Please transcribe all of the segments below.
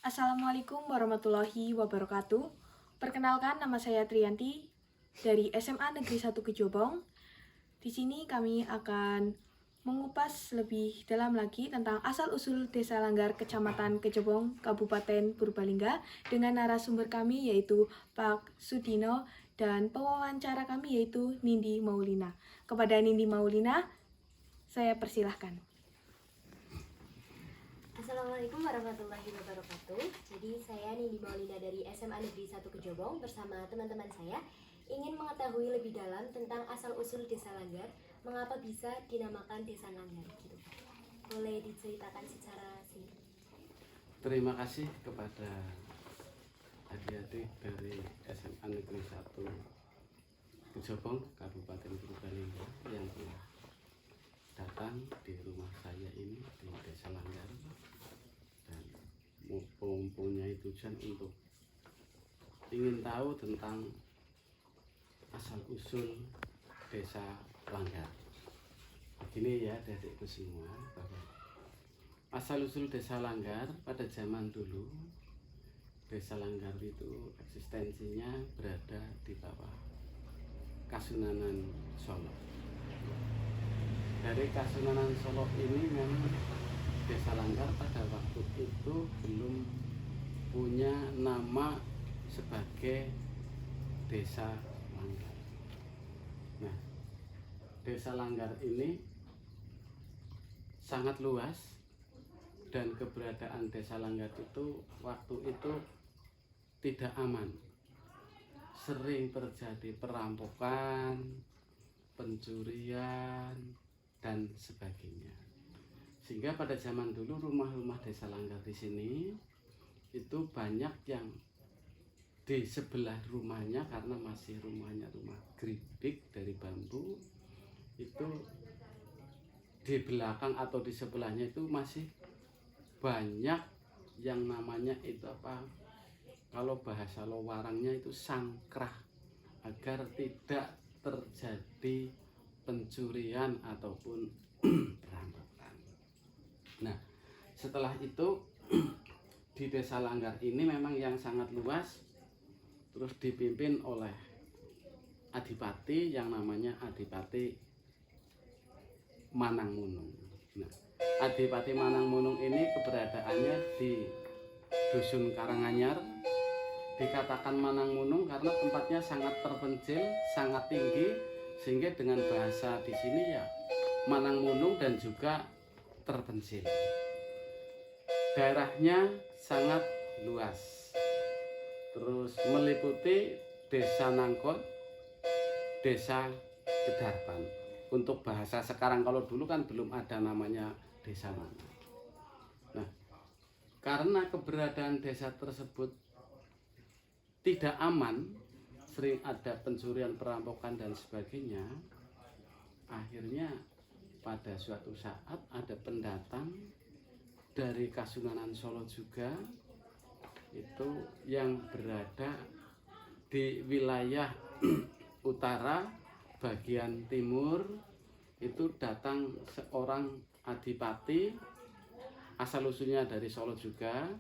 Assalamualaikum warahmatullahi wabarakatuh. Perkenalkan, nama saya Triyanti dari SMA Negeri 1 Kejobong. Di sini kami akan mengupas lebih dalam lagi tentang asal-usul Desa Langgar, Kecamatan Kejobong, Kabupaten Purbalingga dengan narasumber kami yaitu Pak Sudino dan pewawancara kami yaitu Nindi Maulina. Kepada Nindi Maulina, saya persilahkan. Assalamualaikum warahmatullahi wabarakatuh. Jadi saya Nindi Maulina dari SMA Negeri 1 Kejobong bersama teman-teman saya ingin mengetahui lebih dalam tentang asal-usul Desa Langgar, mengapa bisa dinamakan Desa Langgar gitu. Boleh diceritakan secara singkat? Terima kasih kepada adik-adik dari SMA Negeri 1 Kejobong, Kabupaten Purbalingga yang telah datang di rumah saya ini di Desa Langgar dan mempunyai tujuan untuk ingin tahu tentang asal-usul Desa Langgar. Begini ya adik-adikku semua, bahwa asal-usul Desa Langgar pada zaman dulu, Desa Langgar itu eksistensinya berada di bawah Kasunanan Solo. Dari Kasunanan Solo ini memang Desa Langgar pada waktu itu belum punya nama sebagai Desa Langgar. Nah, Desa Langgar ini sangat luas dan keberadaan Desa Langgar itu waktu itu tidak aman. Sering terjadi perampokan, pencurian, dan sebagainya. Sehingga pada zaman dulu rumah-rumah Desa Langgar di sini itu banyak yang di sebelah rumahnya, karena masih rumahnya rumah geribik dari bambu, itu di belakang atau di sebelahnya itu masih banyak yang namanya itu apa, kalau bahasa Lowarangnya itu sangkrah, agar tidak terjadi pencurian ataupun perampokan. Nah, setelah itu di Desa Langgar ini memang yang sangat luas, terus dipimpin oleh adipati yang namanya Adipati Manangmunung. Nah, Adipati Manangmunung ini keberadaannya di Dusun Karanganyar. Dikatakan Manangmunung karena tempatnya sangat terpencil, sangat tinggi, sehingga dengan bahasa di sini ya Manangmunung dan juga terpencil. Daerahnya sangat luas. Terus meliputi Desa Nangkot, Desa Kedarpan. Untuk bahasa sekarang, kalau dulu kan belum ada namanya Desa Langgar. Nah, karena keberadaan desa tersebut tidak aman, sering ada pencurian, perampokan dan sebagainya, akhirnya pada suatu saat ada pendatang dari Kasunanan Solo juga, itu yang berada di wilayah utara bagian timur, itu datang seorang adipati asal usulnya dari Solo juga,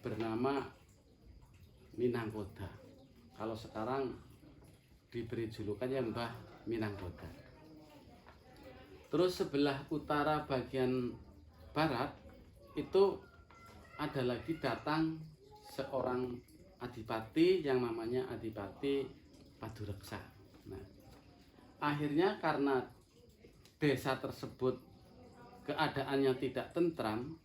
bernama Minangkoda. Kalau sekarang diberi julukannya Mbah Minangkoda. Terus sebelah utara bagian barat itu ada lagi datang seorang adipati yang namanya Adipati Padureksa. Nah, akhirnya karena desa tersebut keadaannya tidak tentram,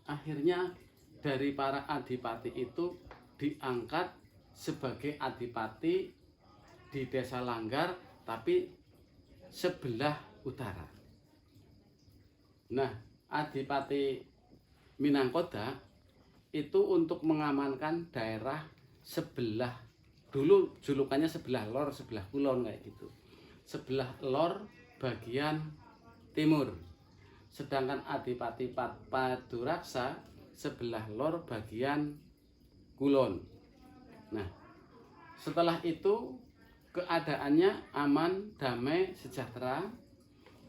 akhirnya dari para adipati itu diangkat sebagai adipati di Desa Langgar, tapi sebelah utara. Nah, Adipati Minangkoda itu untuk mengamankan daerah sebelah, dulu julukannya sebelah lor, sebelah kulon kayak gitu. Sebelah lor bagian timur. Sedangkan Adipati Paduraksa sebelah lor bagian kulon. Nah, setelah itu keadaannya aman, damai, sejahtera,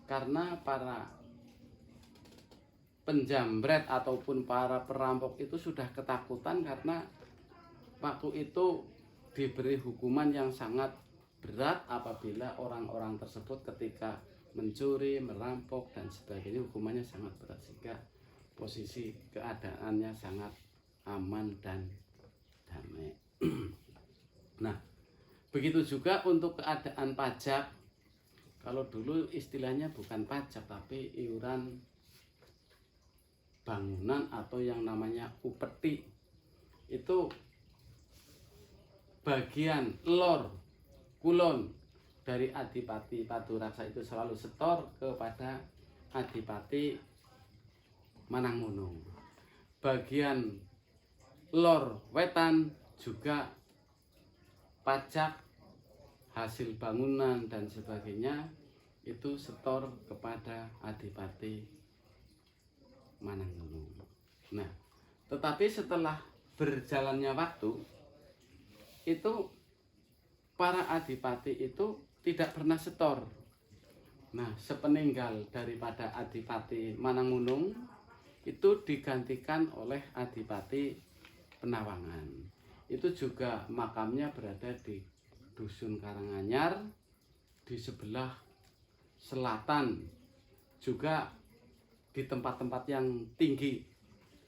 karena para penjambret ataupun para perampok itu sudah ketakutan karena waktu itu diberi hukuman yang sangat berat apabila orang-orang tersebut ketika mencuri, merampok dan sebagainya hukumannya sangat berat, sehingga posisi keadaannya sangat aman dan damai. Nah, begitu juga untuk keadaan pajak. Kalau dulu istilahnya bukan pajak tapi iuran bangunan atau yang namanya upeti, itu bagian lor kulon dari Adipati Paduraksa itu selalu setor kepada Adipati Manangmunung. Bagian lor wetan juga pajak hasil bangunan dan sebagainya itu setor kepada Adipati Manangmunung. Nah, tetapi setelah berjalannya waktu itu para adipati itu tidak pernah setor. Nah, sepeninggal daripada Adipati Manangmunung itu digantikan oleh Adipati Penawangan. Itu juga makamnya berada di Dusun Karanganyar di sebelah selatan, juga di tempat-tempat yang tinggi.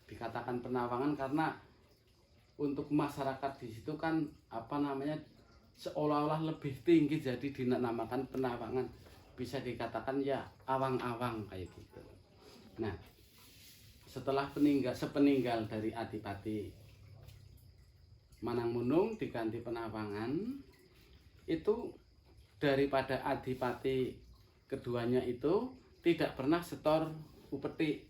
Dikatakan Penawangan karena untuk masyarakat di situ kan seolah-olah lebih tinggi, jadi dinamakan Penawangan. Bisa dikatakan ya awang-awang kayak gitu. Nah, setelah sepeninggal dari Adipati Manangmunung diganti Penawangan, itu daripada adipati keduanya itu tidak pernah setor upeti.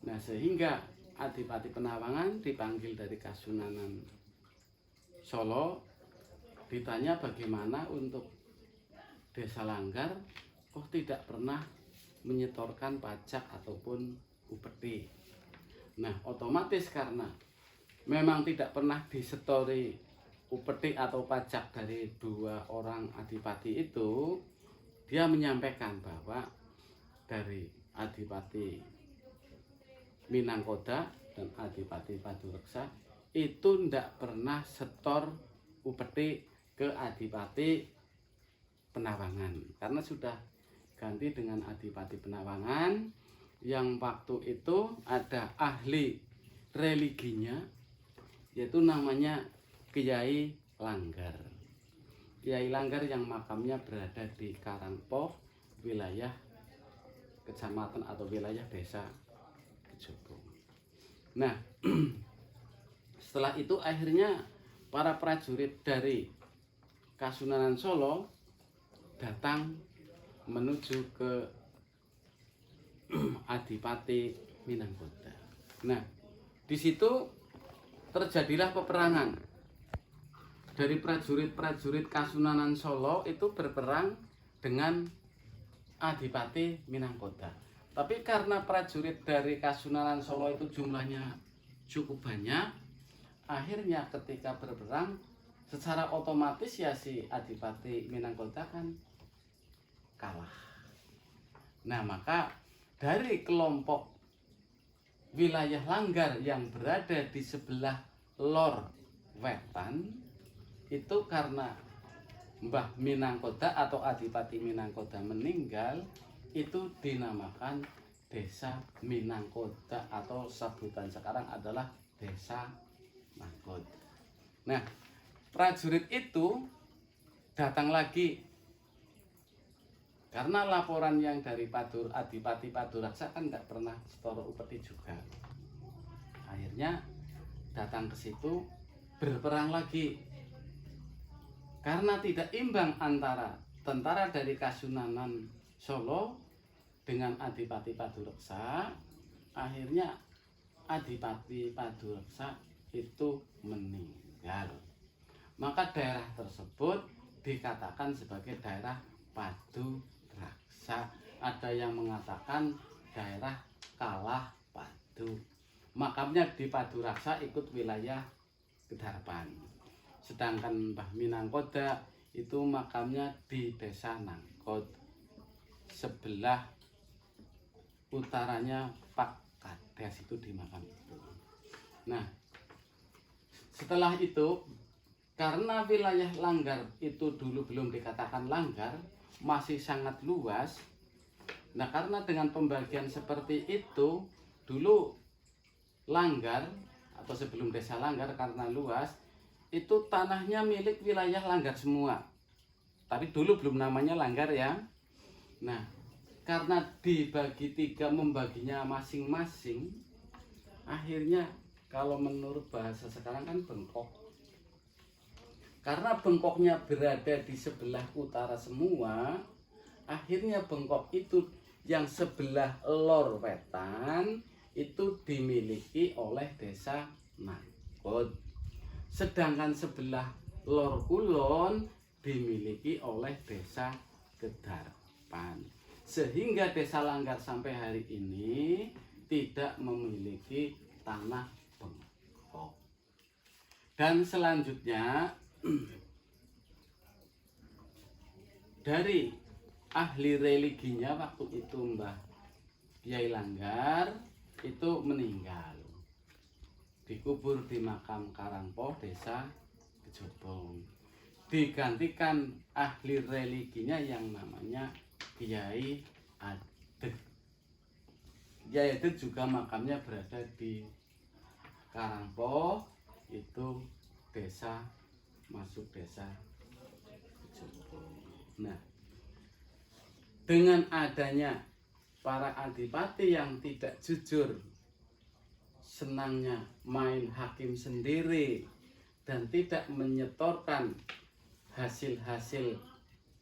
Nah, sehingga Adipati Penawangan dipanggil dari Kasunanan Solo, ditanya bagaimana untuk Desa Langgar kok tidak pernah menyetorkan pajak ataupun upeti. Nah, otomatis karena memang tidak pernah disetori upeti atau pajak dari dua orang adipati itu, dia menyampaikan bahwa dari Adipati Minangkoda dan Adipati Paduraksa itu tidak pernah setor upeti ke Adipati Penawangan karena sudah ganti dengan Adipati Penawangan yang waktu itu ada ahli religinya, yaitu namanya Kiai Langgar. Kiai Langgar yang makamnya berada di Karangpoh, wilayah kecamatan atau wilayah desa Kejobong. Nah, setelah itu akhirnya para prajurit dari Kasunanan Solo datang menuju ke Adipati Minangkoda. Nah, di situ terjadilah peperangan. Dari prajurit-prajurit Kasunanan Solo itu berperang dengan Adipati Minangkoda. Tapi karena prajurit dari Kasunanan Solo itu jumlahnya cukup banyak, akhirnya ketika berperang secara otomatis ya si Adipati Minangkoda kan kalah. Nah, maka dari kelompok wilayah Langgar yang berada di sebelah lor wetan itu karena Mbah Minangkoda atau Adipati Minangkoda meninggal, itu dinamakan Desa Minangkoda atau sebutan sekarang adalah Desa Mangkoda. Nah, prajurit itu datang lagi karena laporan yang dari Adipati Paduraksa kan nggak pernah setor upeti juga. Akhirnya datang ke situ berperang lagi. Karena tidak imbang antara tentara dari Kasunanan Solo dengan Adipati Paduraksa, akhirnya Adipati Paduraksa itu meninggal. Maka daerah tersebut dikatakan sebagai daerah Paduraksa. Ada yang mengatakan daerah Kalah Padu. Makamnya di Paduraksa ikut wilayah Gedarpan. Sedangkan Mbah Minangkoda itu makamnya di Desa Nangkot, sebelah utaranya Pak Des itu di makam itu. Nah, setelah itu karena wilayah Langgar itu dulu belum dikatakan langgar, masih sangat luas. Nah, karena dengan pembagian seperti itu, dulu Langgar atau sebelum desa Langgar karena luas, itu tanahnya milik wilayah Langgar semua. Tapi dulu belum namanya Langgar ya. Nah, karena dibagi 3 membaginya masing-masing, akhirnya kalau menurut bahasa sekarang kan bengkok. Karena bengkoknya berada di sebelah utara semua, akhirnya bengkok itu yang sebelah lor wetan itu dimiliki oleh desa Nangkut. Sedangkan sebelah lor kulon dimiliki oleh desa Kedarpan. Sehingga desa Langgar sampai hari ini tidak memiliki tanah bengkok. Dan selanjutnya dari ahli religinya waktu itu Mbah Kiai Langgar itu meninggal, dikubur di makam Karangpoh desa Kejobong, digantikan ahli religinya yang namanya Kiai Adeg. Kiai Adeg juga makamnya berada di Karangpoh, itu desa masuk desa Kejobong. Nah, dengan adanya para adipati yang tidak jujur, senangnya main hakim sendiri dan tidak menyetorkan hasil-hasil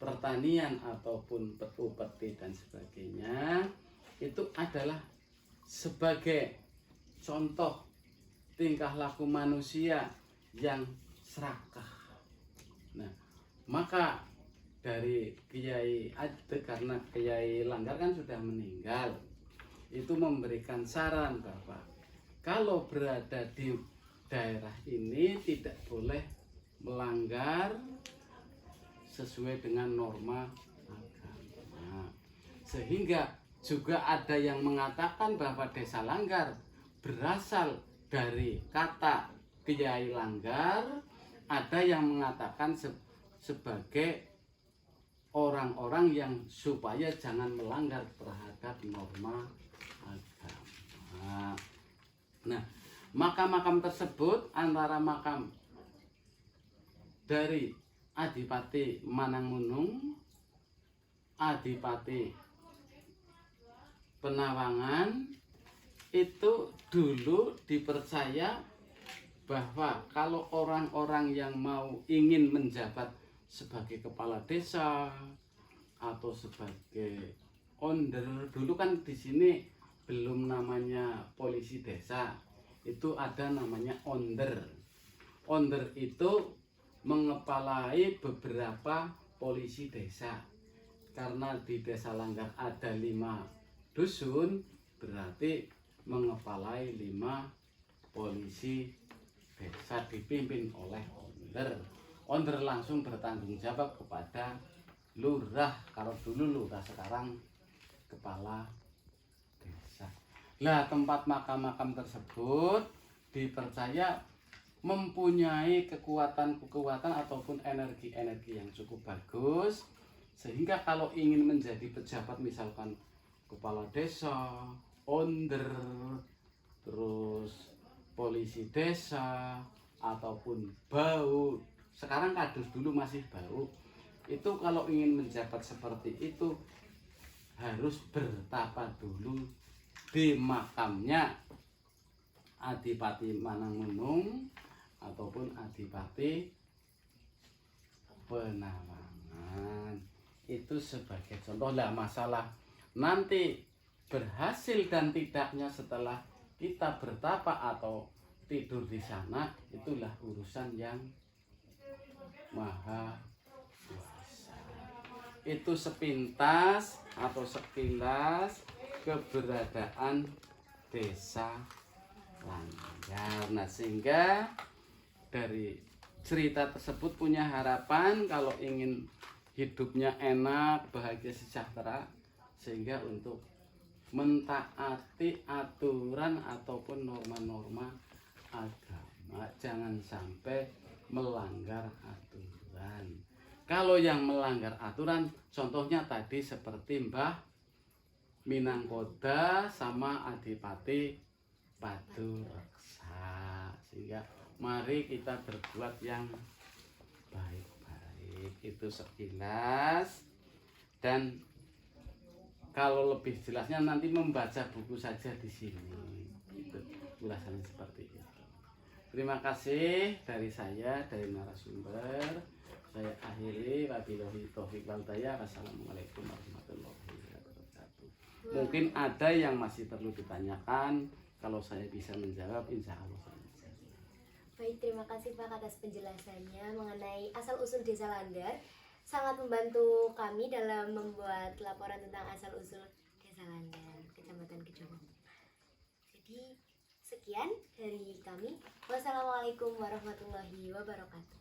pertanian ataupun peti dan sebagainya, itu adalah sebagai contoh tingkah laku manusia yang serakah. Nah, maka dari Kiai Adeg, karena Kiai Langgar kan sudah meninggal, itu memberikan saran bahwa kalau berada di daerah ini tidak boleh melanggar sesuai dengan norma agama. Sehingga juga ada yang mengatakan bahwa desa Langgar berasal dari kata Kiai Langgar, ada yang mengatakan sebagai orang-orang yang supaya jangan melanggar terhadap norma agama. Nah, makam-makam tersebut antara makam dari Adipati Manangmunung, Adipati Penawangan, itu dulu dipercaya bahwa kalau orang-orang yang mau ingin menjabat sebagai kepala desa atau sebagai onder, dulu kan di sini belum namanya polisi desa, itu ada namanya onder. Onder itu mengepalai beberapa polisi desa. Karena di desa Langgar ada 5 dusun, berarti mengepalai 5 polisi desa dipimpin oleh onder. Onder langsung bertanggung jawab kepada lurah, kalau dulu lurah, sekarang kepala desa. Lah, tempat makam-makam tersebut dipercaya mempunyai kekuatan ataupun energi-energi yang cukup bagus, sehingga kalau ingin menjadi pejabat, misalkan kepala desa, onder, terus polisi desa, ataupun bau, sekarang kadus, dulu masih bau, itu kalau ingin menjabat seperti itu harus bertapa dulu di makamnya Adipati Manangmunung ataupun Adipati Penawangan. Itu sebagai contoh. Lah, masalah nanti berhasil dan tidaknya setelah kita bertapa atau tidur di sana, itulah urusan yang maha kuasa. Itu sepintas atau sekilas keberadaan desa Langgar. Nah, sehingga dari cerita tersebut punya harapan kalau ingin hidupnya enak, bahagia, sejahtera, sehingga untuk mentaati aturan ataupun norma-norma agama, jangan sampai melanggar aturan. Kalau yang melanggar aturan, contohnya tadi seperti Mbah Minangkoda sama Adipati Padureksa. Sehingga mari kita berbuat yang baik-baik. Itu sekilas. Dan kalau lebih jelasnya nanti membaca buku saja di sini. Itu ulasannya seperti itu. Terima kasih dari saya, dari narasumber. Saya akhiri, wabillahi taufiq wal hidayah. Wassalamualaikum warahmatullahi wabarakatuh. Mungkin ada yang masih perlu ditanyakan. Kalau saya bisa menjawab, insya Allah saya menjawab. Baik, terima kasih Pak atas penjelasannya mengenai asal-usul Desa Langgar. Sangat membantu kami dalam membuat laporan tentang asal-usul Desa Langgar, Kecamatan Kejomong. Jadi, sekian dari kami. Wassalamualaikum warahmatullahi wabarakatuh.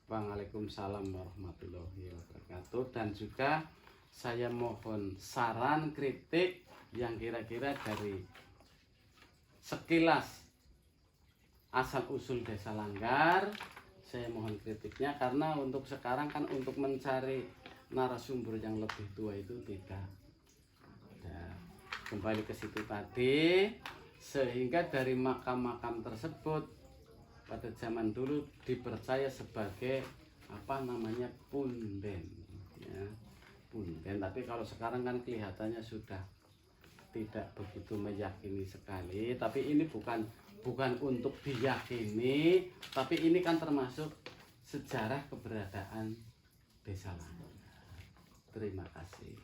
Waalaikumsalam warahmatullahi wabarakatuh. Dan juga saya mohon saran kritik yang kira-kira dari sekilas asal usul Desa Langgar, saya mohon kritiknya, karena untuk sekarang kan untuk mencari narasumber yang lebih tua itu tidak ada. Kembali ke situ tadi, sehingga dari makam-makam tersebut pada zaman dulu dipercaya sebagai punden, ya, punden. Tapi kalau sekarang kan kelihatannya sudah tidak begitu meyakini sekali. Tapi ini bukan untuk diyakini, tapi ini kan termasuk sejarah keberadaan Desa Langgar. Terima kasih.